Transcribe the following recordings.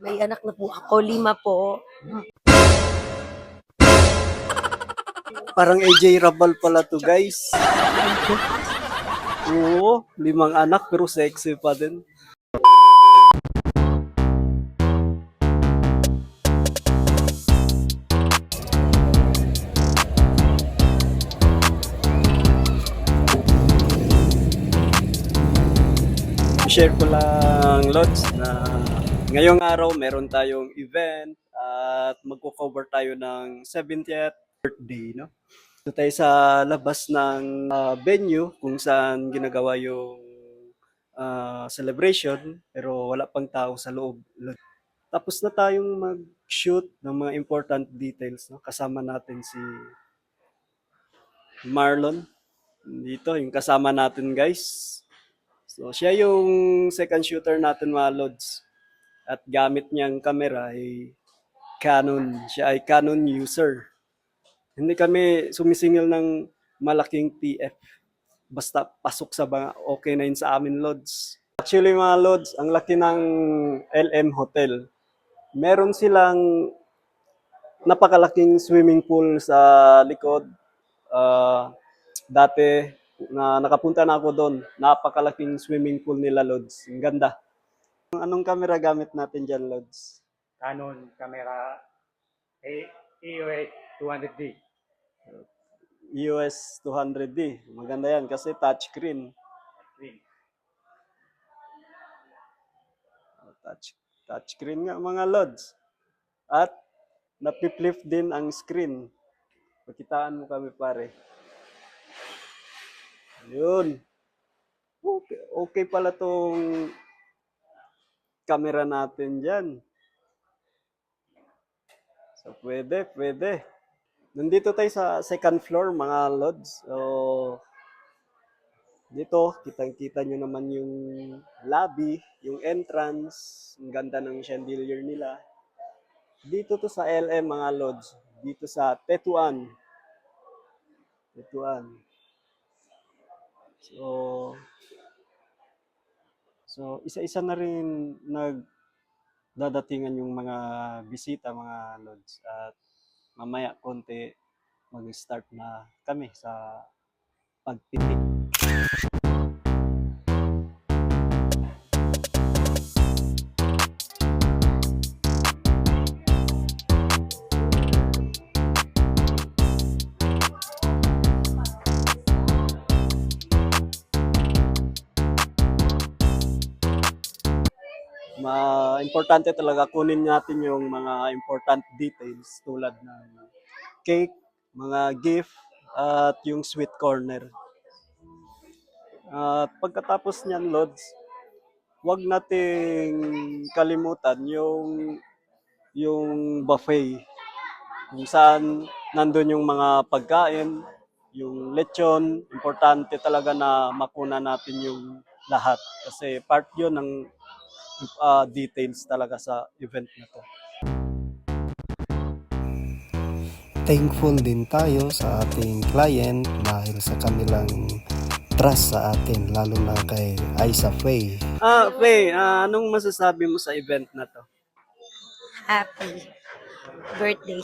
May anak na po ako, 5 po. Parang AJ Rabal pala to, guys. Oo, 5 anak pero sexy pa din. Share ko lang, Lods, na ngayong araw meron tayong event at magko-cover tayo ng 70th birthday, no? Dito tayo sa labas ng venue kung saan ginagawa yung celebration pero wala pang tao sa loob. Tapos na tayong mag-shoot ng mga important details, no? Kasama natin si Marlon. Dito, yung kasama natin, guys. So, siya yung second shooter natin, mga Lods. At gamit niyang camera ay Canon. Siya ay Canon user. Hindi kami sumisingil ng malaking TF. Basta pasok sa mga okay na yun sa amin, Lods. Actually, mga Lods, ang laki ng LM Hotel. Meron silang napakalaking swimming pool sa likod. Dati na nakapunta na ako doon, napakalaking swimming pool nila, Lods. Ang ganda. Anong camera gamit natin dyan, Lods? Canon camera EOS 200D. EOS 200D. Maganda yan kasi touchscreen. Touchscreen nga, mga Lods. At napiflip din ang screen. Pakitaan mo kami, pare. Yun. Okay pala tong camera natin dyan. So, pwede. Nandito tayo sa second floor, mga Lods. So, dito, kitang-kita nyo naman yung lobby, yung entrance. Ang ganda ng chandelier nila. Dito to sa LM, mga Lods. Dito sa Tetuan. So isa-isa na rin nagdadatingan yung mga bisita, mga Lods. At mamaya konti mag-start na kami sa pagpitik. Importante talaga kunin natin yung mga important details tulad ng cake, mga gift, at yung sweet corner. At pagkatapos niyan, Lods, wag nating kalimutan yung buffet. Kung saan nandun yung mga pagkain, yung lechon, importante talaga na makuna natin yung lahat. Kasi part yun ng details talaga sa event na to. Thankful din tayo sa ating client dahil sa kanilang trust sa atin, lalo na kay Isa Faye. Faye, anong masasabi mo sa event na to? Happy birthday.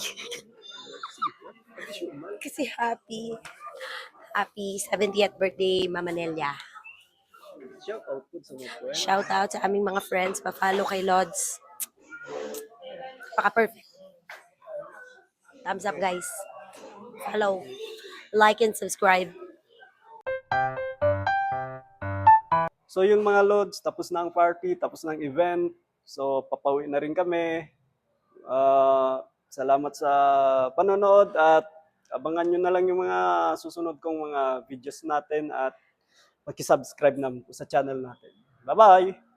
Kasi happy 70th birthday, Mama Nelia. Shout out sa aming mga friends. Pa-follow kay Lods. Paka-perfect. Thumbs up, guys. Follow, like, and subscribe. So yung mga Lods, tapos na ang party, tapos na ang event. So papauwi na rin kami. Salamat sa panonood at abangan nyo na lang yung mga susunod kong mga videos natin at paki-subscribe na sa channel natin. Bye-bye!